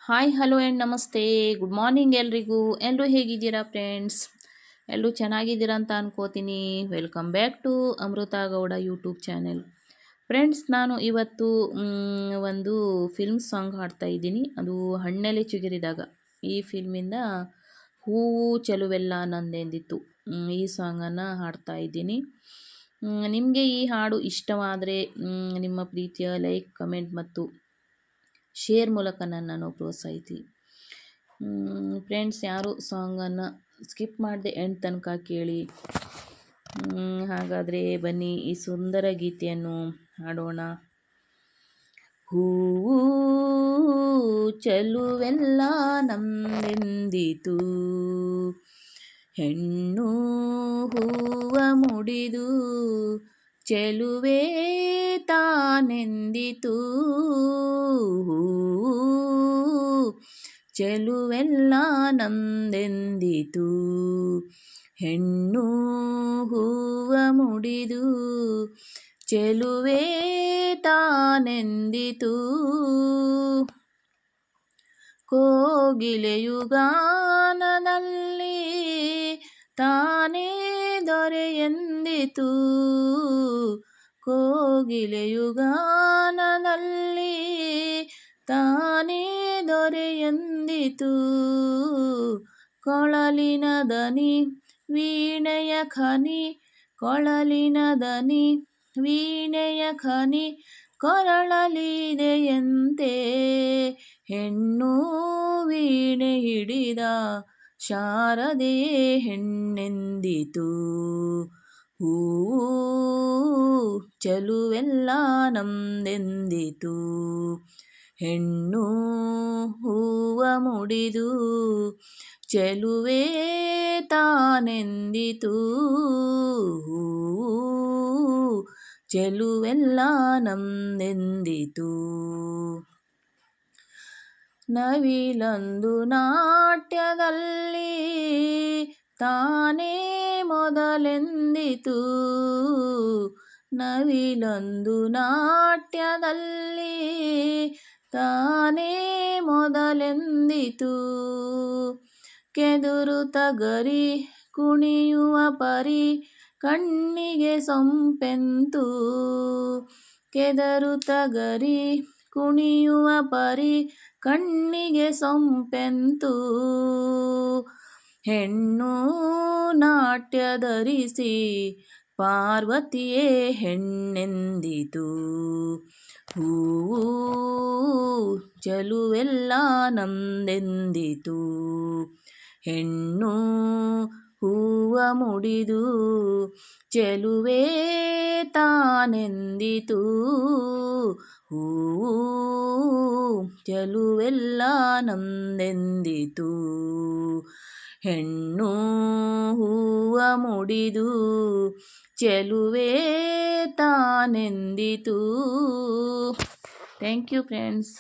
Hi hello and ನಮಸ್ತೆ good morning ಎಲ್ರಿಗೂ. ಎಲ್ಲರೂ ಹೇಗಿದ್ದೀರಾ ಫ್ರೆಂಡ್ಸ್? ಎಲ್ಲರೂ ಚೆನ್ನಾಗಿದ್ದೀರಾ ಅಂತ ಅನ್ಕೋತೀನಿ. Welcome back to Amrutha Gowda YouTube channel. Friends, ನಾನು ಇವತ್ತು ಒಂದು ಫಿಲ್ಮ್ ಸಾಂಗ್ ಹಾಡ್ತಾ ಇದ್ದೀನಿ. ಅದು ಹಣ್ಣೆಲೆ ಚಿಗುರಿದಾಗ. ಈ ಫಿಲ್ಮಿಂದ ಹೂವು ಚೆಲುವೆಲ್ಲ ನಂದೆಂದಿತ್ತು. ಈ ಸಾಂಗನ್ನು ಹಾಡ್ತಾ ಇದ್ದೀನಿ. ನಿಮಗೆ ಈ ಹಾಡು ಇಷ್ಟವಾದರೆ ನಿಮ್ಮ ಪ್ರೀತಿಯ ಲೈಕ್, ಕಮೆಂಟ್ ಮತ್ತು ಶೇರ್ ಮೂಲಕ ನನ್ನನ್ನು ಪ್ರೋತ್ಸಾಹಿಸಿ. ಫ್ರೆಂಡ್ಸ್, ಯಾರು ಸಾಂಗನ್ನು ಸ್ಕಿಪ್ ಮಾಡದೆ ಎಂಡ್ ತನಕ ಕೇಳಿ. ಹಾಗಾದರೆ ಬನ್ನಿ ಈ ಸುಂದರ ಗೀತೆಯನ್ನು ಹಾಡೋಣ. ಹೂವು ಚೆಲುವೆಲ್ಲ ನಮ್ದೆಂದಿತು, ಹೆಣ್ಣು ಹೂವ ಮುಡಿದು ಚೆಲುವೆ ತಾನೆಂದಿತು. ಚೆಲುವೆಲ್ಲ ನಮ್ದೆಂದಿತು, ಹೆಣ್ಣು ಹೂವ ಮುಡಿದು ಚೆಲುವೆ ತಾನೆಂದಿತು. ಕೋಗಿಲೆಯು ಗಾನದಲ್ಲಿ ತಾನೇ ದೊರೆಯೆಂದಿತು. ಕೋಗಿಲೆಯು ಗಾನದಲ್ಲಿ ತಾನೇ ದೊರೆಯೆಂದಿತು. ಕೊಳಲಿನ ದನಿ ವೀಣೆಯ ಖನಿ, ಕೊಳಲಿನ ದನಿ ವೀಣೆಯ ಖನಿ ಕೊರಳಲಿದೆಯಂತೆ. ಹೆಣ್ಣು ವೀಣೆ ಹಿಡಿದ ಶಾರದೆಯೇ ಹೆಣ್ಣೆಂದಿತು. ಹೂವು ಚೆಲುವೆಲ್ಲ ನಮ್ದೆಂದಿತು, ಹೆಣ್ಣು ಹೂವ ಮುಡಿದು ಚೆಲುವೆ ತಾನೆಂದಿತು. ಹೂವು ಚೆಲುವೆಲ್ಲ ನಮ್ದೆಂದಿತು. ನವಿಲೊಂದು ನಾಟ್ಯದಲ್ಲಿ ತಾನೇ ಮೊದಲೆಂದಿತು. ನವಿಲೊಂದು ನಾಟ್ಯದಲ್ಲಿ ತಾನೇ ಮೊದಲೆಂದಿತು. ಕೆದುರುತ ಗರಿ ಕುಣಿಯುವ ಪರಿ ಕಣ್ಣಿಗೆ ಸೊಂಪೆಂತು. ಕೆದರುತ ಗರಿ ಕುಣಿಯುವ ಪರಿ ಕಣ್ಣಿಗೆ ಸೊಂಪೆಂತು. ಹೆಣ್ಣು ನಾಟ್ಯ ಧರಿಸಿ ಪಾರ್ವತಿಯೇ ಹೆಣ್ಣೆಂದಿತು. ಹೂವು ಚೆಲುವೆಲ್ಲ ನಮ್ದೆಂದಿತು, ಹೆಣ್ಣು ಹೂವ ಮುಡಿದು ಚೆಲುವೆ ತಾನೆಂದಿತು. ಹೂವು ಚೆಲುವೆಲ್ಲ ನಮ್ದೆಂದಿತು, ಹೆಣ್ಣು ಹೂವ ಮುಡಿದು ಚೆಲುವೆ ತಾನೆಂದಿತು. Thank you friends.